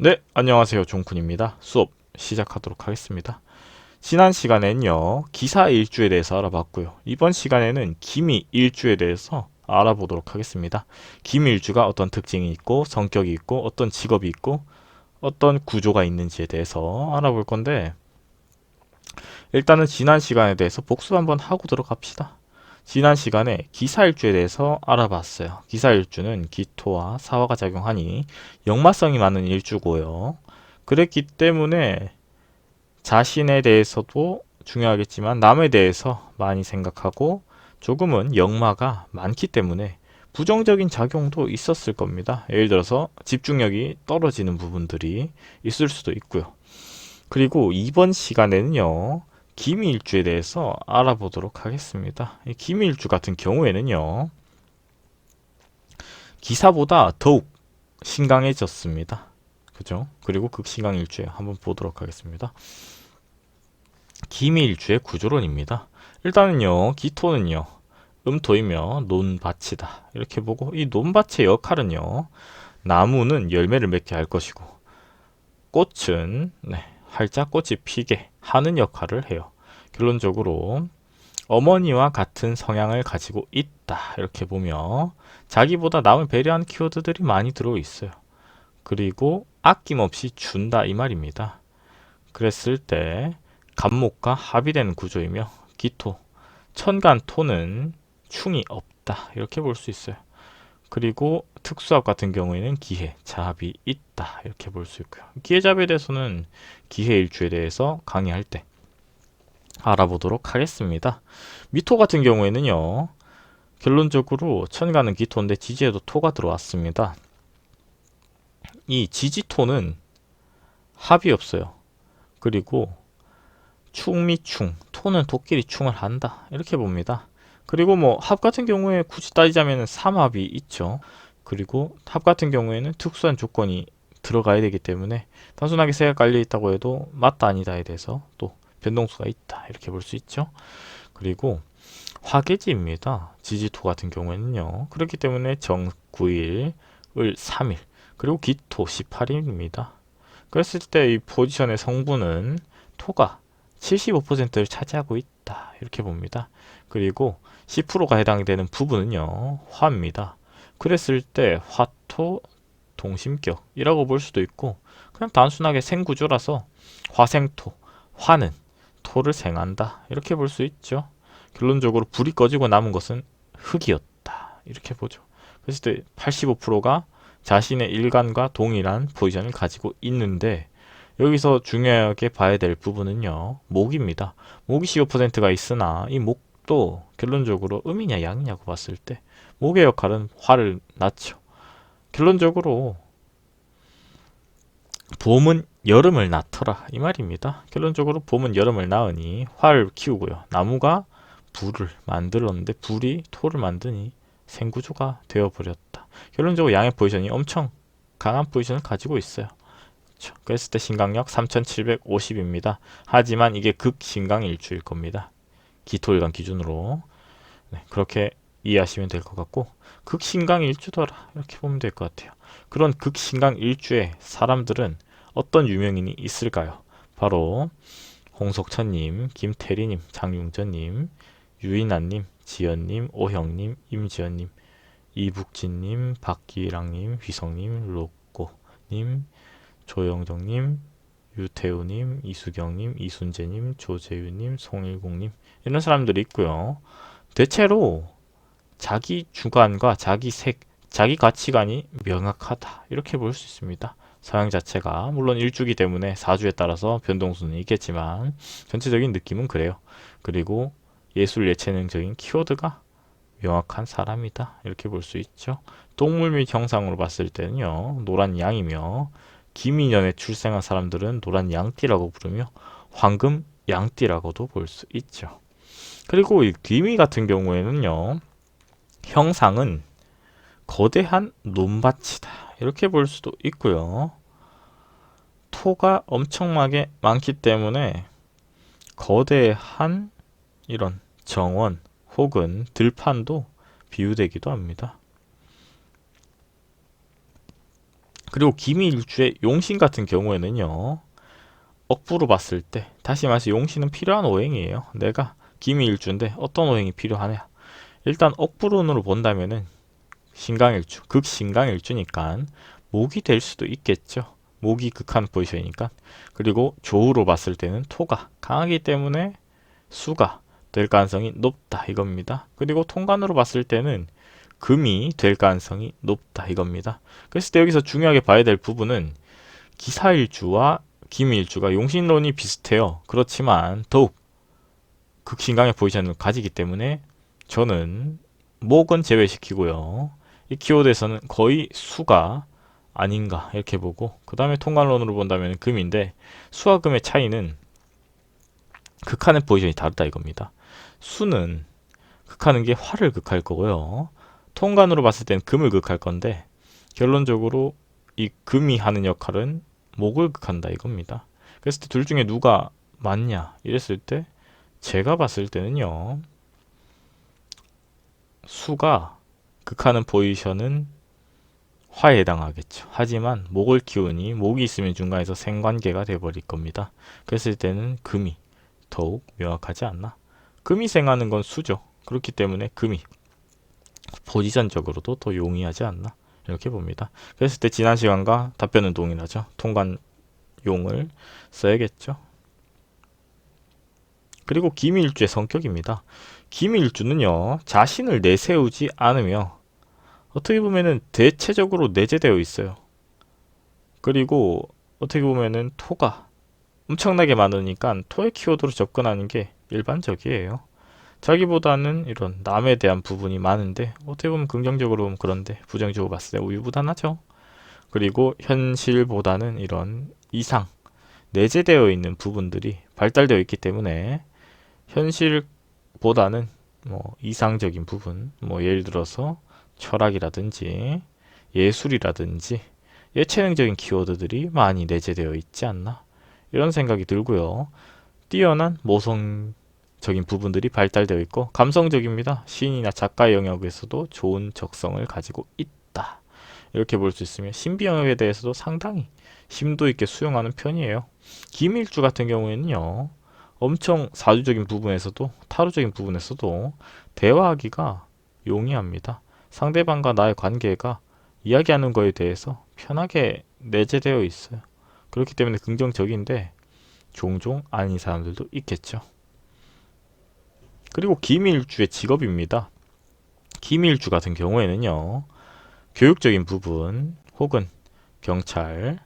네, 안녕하세요. 종쿤입니다. 수업 시작하도록 하겠습니다. 지난 시간에는요, 기사 일주에 대해서 알아봤고요. 이번 시간에는 기미 일주에 대해서 알아보도록 하겠습니다. 기미 일주가 어떤 특징이 있고, 성격이 있고, 어떤 직업이 있고, 어떤 구조가 있는지에 대해서 알아볼 건데, 일단은 지난 시간에 대해서 복습 한번 하고 들어갑시다. 지난 시간에 기사일주에 대해서 알아봤어요. 기사일주는 기토와 사화가 작용하니 역마성이 많은 일주고요. 그랬기 때문에 자신에 대해서도 중요하겠지만 남에 대해서 많이 생각하고 조금은 역마가 많기 때문에 부정적인 작용도 있었을 겁니다. 예를 들어서 집중력이 떨어지는 부분들이 있을 수도 있고요. 그리고 이번 시간에는요, 기미일주에 대해서 알아보도록 하겠습니다. 이 기미일주 같은 경우에는요, 기사보다 더욱 신강해졌습니다. 그죠? 그리고 극신강일주에 한번 보도록 하겠습니다. 기미일주의 구조론입니다. 일단은요, 기토는요, 음토이며 논밭이다. 이렇게 보고, 이 논밭의 역할은요, 나무는 열매를 맺게 할 것이고, 꽃은 활짝 꽃이 피게 하는 역할을 해요. 결론적으로 어머니와 같은 성향을 가지고 있다. 이렇게 보며 자기보다 남을 배려하는 키워드들이 많이 들어있어요. 그리고 아낌없이 준다 이 말입니다. 그랬을 때 간목과 합의되는 구조이며 기토, 천간토는 충이 없다. 이렇게 볼 수 있어요. 그리고 특수합 같은 경우에는 기해, 자합이 있다. 이렇게 볼 수 있고요. 기해자합에 대해서는 기해일주에 대해서 강의할 때 알아보도록 하겠습니다. 미토 같은 경우에는요, 결론적으로 천간은 기토인데 지지에도 토가 들어왔습니다. 이 지지토는 합이 없어요. 그리고 충미충, 토는 토끼리 충을 한다. 이렇게 봅니다. 그리고 뭐 합 같은 경우에 굳이 따지자면 삼합이 있죠. 그리고 합 같은 경우에는 특수한 조건이 들어가야 되기 때문에 단순하게 세가 깔려 있다고 해도 맞다 아니다에 대해서 또 변동수가 있다. 이렇게 볼 수 있죠. 그리고 화계지입니다. 지지토 같은 경우에는요. 그렇기 때문에 정 9일, 을 3일, 그리고 기토 18일입니다. 그랬을 때 이 포지션의 성분은 토가 75%를 차지하고 있다. 이렇게 봅니다. 그리고 10%가 해당되는 부분은요. 화입니다. 그랬을 때 화토 동심격이라고 볼 수도 있고 그냥 단순하게 생구조라서 화생토, 화는 토를 생한다. 이렇게 볼 수 있죠. 결론적으로 불이 꺼지고 남은 것은 흙이었다. 이렇게 보죠. 그랬을 때 85%가 자신의 일간과 동일한 포지션을 가지고 있는데 여기서 중요하게 봐야 될 부분은요. 목입니다. 목이 15%가 있으나 이 목도 결론적으로 음이냐 양이냐고 봤을 때 목의 역할은 화를 낳죠. 결론적으로 봄은 여름을 낳더라 이 말입니다. 결론적으로 봄은 여름을 낳으니 화를 키우고요. 나무가 불을 만들었는데 불이 토를 만드니 생구조가 되어버렸다. 결론적으로 양의 포지션이 엄청 강한 포지션을 가지고 있어요. 그렇죠. 그랬을 때 신강력 3750입니다. 하지만 이게 극신강일주일 겁니다. 기토일간 기준으로 그렇게 이해하시면 될 것 같고 극신강일주더라 이렇게 보면 될 것 같아요. 그런 극신강일주에 사람들은 어떤 유명인이 있을까요? 바로 홍석천님, 김태리님, 장용전님, 유인아님, 지연님, 오형님, 임지연님, 이북진님, 박기랑님, 휘성님, 로꼬님, 조영정님, 유태우님, 이수경님, 이순재님, 조재윤님, 송일국님 이런 사람들이 있고요. 대체로 자기 주관과 자기 색, 자기 가치관이 명확하다 이렇게 볼 수 있습니다. 서양 자체가 물론 일주기 때문에 사주에 따라서 변동수는 있겠지만 전체적인 느낌은 그래요. 그리고 예술 예체능적인 키워드가 명확한 사람이다 이렇게 볼 수 있죠. 동물 및 형상으로 봤을 때는요. 노란 양이며 기미년에 출생한 사람들은 노란 양띠라고 부르며 황금 양띠라고도 볼 수 있죠. 그리고 이 기미 같은 경우에는요. 형상은 거대한 논밭이다 이렇게 볼 수도 있고요. 토가 엄청나게 많기 때문에 거대한 이런 정원 혹은 들판도 비유되기도 합니다. 그리고 기미일주의 용신 같은 경우에는요, 억부로 봤을 때, 다시 말해서 용신은 필요한 오행이에요. 내가 기미일주인데 어떤 오행이 필요하냐. 일단 억부론으로 본다면은 신강일주, 극신강일주니까 목이 될 수도 있겠죠. 목이 극한 포지션이니까. 그리고 조우로 봤을 때는 토가 강하기 때문에 수가 될 가능성이 높다 이겁니다. 그리고 통관으로 봤을 때는 금이 될 가능성이 높다 이겁니다. 그랬을 때 여기서 중요하게 봐야 될 부분은 기사일주와 기미일주가 용신론이 비슷해요. 그렇지만 더욱 극신강의 포지션을 가지기 때문에 저는 목은 제외시키고요. 이 키워드에서는 거의 수가 아닌가 이렇게 보고, 그 다음에 통관론으로 본다면 금인데, 수와 금의 차이는 극하는 포지션이 다르다 이겁니다. 수는 극하는 게 화를 극할 거고요. 통관으로 봤을 때는 금을 극할 건데, 결론적으로 이 금이 하는 역할은 목을 극한다 이겁니다. 그랬을 때 둘 중에 누가 맞냐 이랬을 때 제가 봤을 때는요, 수가 극하는 포지션은 화에 해당하겠죠. 하지만 목을 키우니 목이 있으면 중간에서 생관계가 돼버릴 겁니다. 그랬을 때는 금이 더욱 명확하지 않나. 금이 생하는 건 수죠. 그렇기 때문에 금이 포지션적으로도 더 용이하지 않나 이렇게 봅니다. 그랬을 때 지난 시간과 답변은 동일하죠. 통관용을 써야겠죠. 그리고 기미일주의 성격입니다. 기미일주는요, 자신을 내세우지 않으며 어떻게 보면은 대체적으로 내재되어 있어요. 그리고 어떻게 보면은 토가 엄청나게 많으니까 토의 키워드로 접근하는 게 일반적이에요. 자기보다는 이런 남에 대한 부분이 많은데 어떻게 보면 긍정적으로 보면 그런데 부정적으로 봤을 때 우유부단하죠. 그리고 현실보다는 이런 이상 내재되어 있는 부분들이 발달되어 있기 때문에 현실보다는 뭐 이상적인 부분, 뭐 예를 들어서 철학이라든지 예술이라든지 예체능적인 키워드들이 많이 내재되어 있지 않나 이런 생각이 들고요. 뛰어난 모성적인 부분들이 발달되어 있고 감성적입니다. 시인이나 작가의 영역에서도 좋은 적성을 가지고 있다. 이렇게 볼 수 있으며 신비 영역에 대해서도 상당히 심도 있게 수용하는 편이에요. 김일주 같은 경우에는요, 엄청 사주적인 부분에서도 타로적인 부분에서도 대화하기가 용이합니다. 상대방과 나의 관계가 이야기하는 거에 대해서 편하게 내재되어 있어요. 그렇기 때문에 긍정적인데 종종 아닌 사람들도 있겠죠. 그리고 기밀주의 직업입니다. 기밀주 같은 경우에는요, 교육적인 부분 혹은 경찰,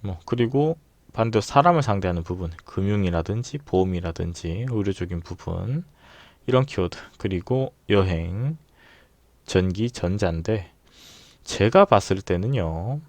뭐 그리고 반대로 사람을 상대하는 부분, 금융이라든지 보험이라든지 의료적인 부분, 이런 키워드, 그리고 여행, 전기, 전자인데 제가 봤을 때는요,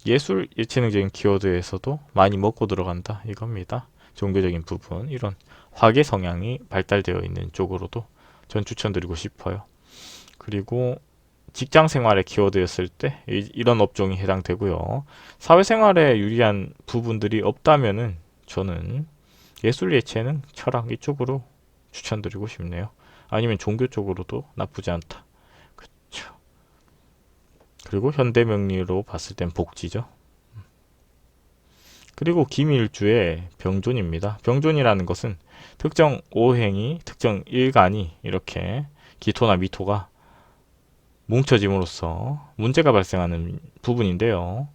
예술, 예체능적인 키워드에서도 많이 먹고 들어간다 이겁니다. 종교적인 부분, 이런 화계 성향이 발달되어 있는 쪽으로도 전 추천드리고 싶어요. 그리고 직장 생활의 키워드였을 때 이런 업종이 해당되고요. 사회생활에 유리한 부분들이 없다면은 저는 예술, 예체능, 철학 이쪽으로 추천드리고 싶네요. 아니면 종교 쪽으로도 나쁘지 않다. 그쵸. 그리고 현대 명리로 봤을 땐 복지죠. 그리고 기밀주의 병존입니다. 병존이라는 것은 특정 오행이, 특정 일간이 이렇게 기토나 미토가 뭉쳐짐으로써 문제가 발생하는 부분인데요.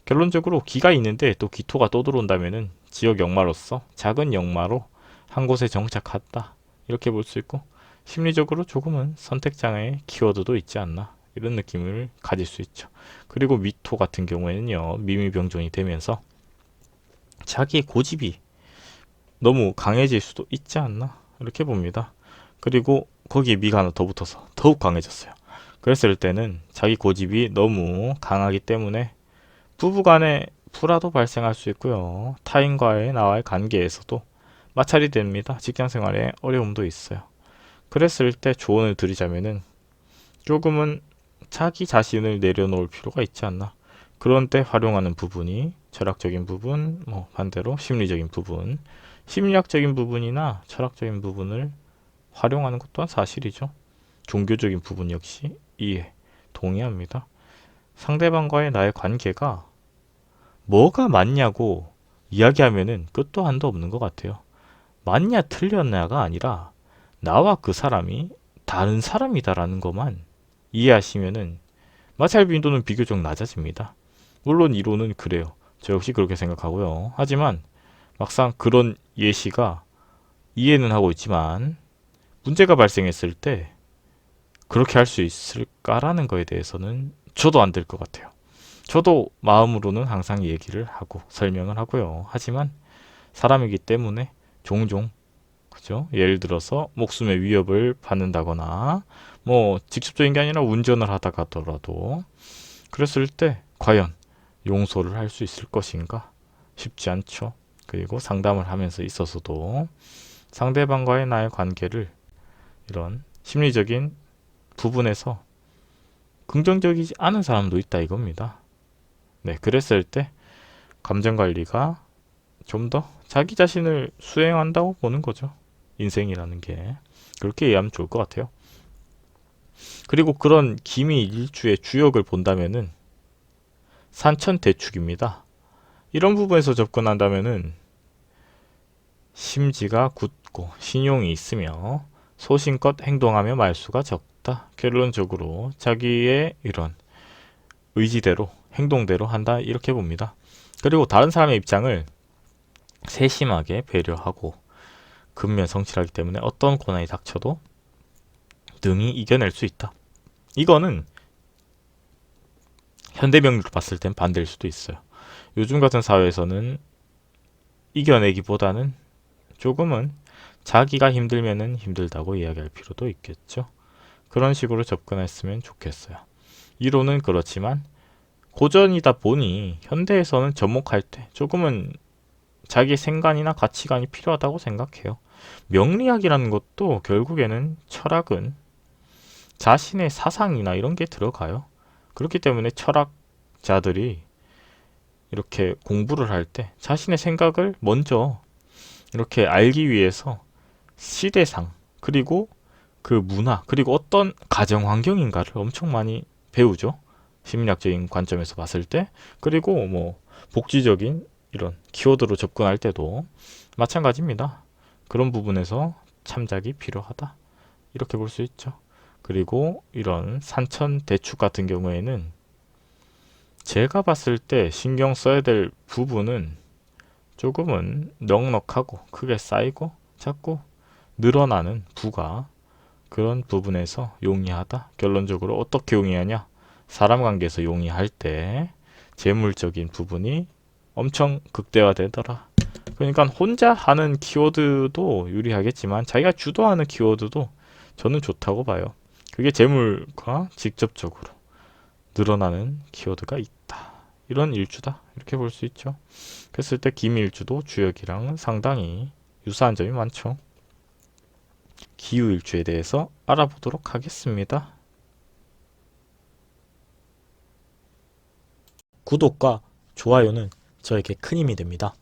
결론적으로 기가 있는데 또 기토가 떠들어온다면은 지역 역마로서 작은 역마로 한 곳에 정착했다. 이렇게 볼 수 있고, 심리적으로 조금은 선택장애의 키워드도 있지 않나 이런 느낌을 가질 수 있죠. 그리고 미토 같은 경우에는요, 미미병존이 되면서 자기의 고집이 너무 강해질 수도 있지 않나 이렇게 봅니다. 그리고 거기에 미가 하나 더 붙어서 더욱 강해졌어요. 그랬을 때는 자기 고집이 너무 강하기 때문에 부부간에 불화도 발생할 수 있고요. 타인과의 나와의 관계에서도 마찰이 됩니다. 직장생활에 어려움도 있어요. 그랬을 때 조언을 드리자면은 조금은 자기 자신을 내려놓을 필요가 있지 않나. 그런 때 활용하는 부분이 철학적인 부분, 뭐 반대로 심리적인 부분, 심리학적인 부분이나 철학적인 부분을 활용하는 것 또한 사실이죠. 종교적인 부분 역시 이해, 동의합니다. 상대방과의 나의 관계가 뭐가 맞냐고 이야기하면은 끝도 한도 없는 것 같아요. 맞냐 틀렸냐가 아니라 나와 그 사람이 다른 사람이다라는 것만 이해하시면은 마찰 빈도는 비교적 낮아집니다. 물론 이론은 그래요. 저 역시 그렇게 생각하고요. 하지만 막상 그런 예시가 이해는 하고 있지만 문제가 발생했을 때 그렇게 할 수 있을까라는 거에 대해서는 저도 안 될 것 같아요. 저도 마음으로는 항상 얘기를 하고 설명을 하고요. 하지만 사람이기 때문에 종종 그죠? 예를 들어서 목숨의 위협을 받는다거나 뭐 직접적인 게 아니라 운전을 하다가더라도 그랬을 때 과연 용서를 할 수 있을 것인가? 쉽지 않죠. 그리고 상담을 하면서 있어서도 상대방과의 나의 관계를 이런 심리적인 부분에서 긍정적이지 않은 사람도 있다 이겁니다. 네, 그랬을 때 감정 관리가 좀 더 자기 자신을 수행한다고 보는 거죠. 인생이라는 게. 그렇게 이해하면 좋을 것 같아요. 그리고 그런 기미일주의 주역을 본다면은 산천대축입니다. 이런 부분에서 접근한다면은 심지가 굳고 신용이 있으며 소신껏 행동하며 말수가 적다. 결론적으로 자기의 이런 의지대로 행동대로 한다 이렇게 봅니다. 그리고 다른 사람의 입장을 세심하게 배려하고 근면 성실하기 때문에 어떤 고난이 닥쳐도 능히 이겨낼 수 있다. 이거는 현대명리로 봤을 땐 반대일 수도 있어요. 요즘 같은 사회에서는 이겨내기보다는 조금은 자기가 힘들면은 힘들다고 이야기할 필요도 있겠죠. 그런 식으로 접근했으면 좋겠어요. 이론은 그렇지만 고전이다 보니 현대에서는 접목할 때 조금은 자기 생각이나 가치관이 필요하다고 생각해요. 명리학이라는 것도 결국에는 철학은 자신의 사상이나 이런 게 들어가요. 그렇기 때문에 철학자들이 이렇게 공부를 할 때 자신의 생각을 먼저 이렇게 알기 위해서 시대상 그리고 그 문화 그리고 어떤 가정 환경인가를 엄청 많이 배우죠. 심리학적인 관점에서 봤을 때 그리고 뭐 복지적인 이런 키워드로 접근할 때도 마찬가지입니다. 그런 부분에서 참작이 필요하다. 이렇게 볼 수 있죠. 그리고 이런 산천 대축 같은 경우에는 제가 봤을 때 신경 써야 될 부분은 조금은 넉넉하고 크게 쌓이고 자꾸 늘어나는 부가 그런 부분에서 용이하다. 결론적으로 어떻게 용이하냐? 사람 관계에서 용이할 때 재물적인 부분이 엄청 극대화되더라. 그러니까 혼자 하는 키워드도 유리하겠지만 자기가 주도하는 키워드도 저는 좋다고 봐요. 그게 재물과 직접적으로 늘어나는 키워드가 있다. 이런 일주다. 이렇게 볼 수 있죠. 그랬을 때 김일주도 주역이랑은 상당히 유사한 점이 많죠. 기후일주에 대해서 알아보도록 하겠습니다. 구독과 좋아요는 저에게 큰 힘이 됩니다.